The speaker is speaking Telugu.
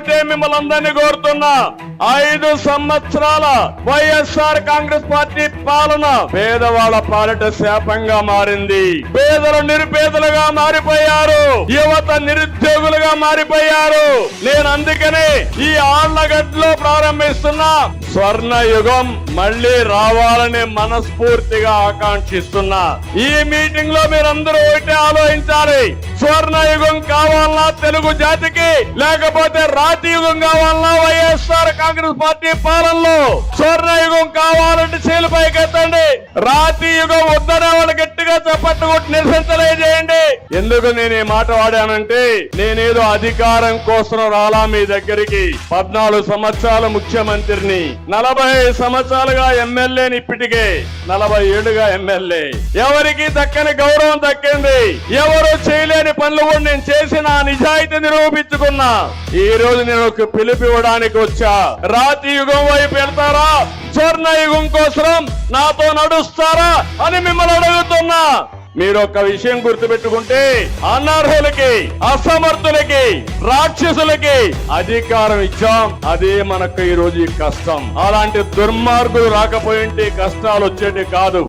ఒకటే మిమ్మల్ని అందరినీ కోరుతున్నా, 5 సంవత్సరాల వైఎస్ఆర్ కాంగ్రెస్ పార్టీ పాలన పేదవాళ్ళ పాలిట శాపంగా మారింది. పేదలు నిరుపేదలుగా మారిపోయారు, యువత నిరుద్యోగులుగా మారిపోయారు. నేను అందుకనే ఈ ఆళ్లగడ్డలో ప్రారంభిస్తున్న స్వర్ణ యుగం మళ్ళీ రావాలని మనస్ఫూర్తిగా ఆకాంక్షిస్తున్నా. ఈ మీటింగ్ లో మీరందరూ ఒకటే ఆలోచించాలి, స్వర్ణ యుగం కావాలన్నా తెలుగు జాతికి, లేకపోతే రాతి యుగం కావాలన్నా వైఎస్ఆర్ కాంగ్రెస్ పార్టీ పాలనలో. స్వర్ణ యుగం కావాలంటే చేలు పైకెత్తండి, రాతి యుగం వద్దనే వాళ్ళు గట్టిగా చప్పట్లు కొట్టి నిరసన తెలియజేయండి. ఎందుకు నేను ఈ మాట వాడానంటే, నేనేదో అధికారం కోసం రాలా మీ దగ్గరికి. 14 సంవత్సరాల ముఖ్యమంత్రిని, 45 సంవత్సరాలుగా ఎమ్మెల్యేని, ఇప్పటికే 40 ఏళ్లుగా ఎమ్మెల్యే. ఎవరికి దక్కని గౌరవం దక్కింది, ఎవరు చేయలేని పనులు కూడా నేను చేసిన నిజాయితీ నిరూపించుకున్నా. ఈ రోజు నేను ఒక పిలుపు ఇవ్వడానికి వచ్చా. రాతి యుగం వైపు వెళ్తారా, స్వర్ణ యుగం కోసం నాతో నడుస్తారా అని మిమ్మల్ని అడుగుతున్నా. మీరు ఒక విషయం గుర్తుపెట్టుకుంటే, అనర్హులకి, అసమర్థులకి, రాక్షసులకి అధికారం ఇచ్చాం. అదే మనకు ఈ రోజు కష్టం. అలాంటి దుర్మార్గులు రాకపోయింటే కష్టాలు వచ్చేటి కాదు.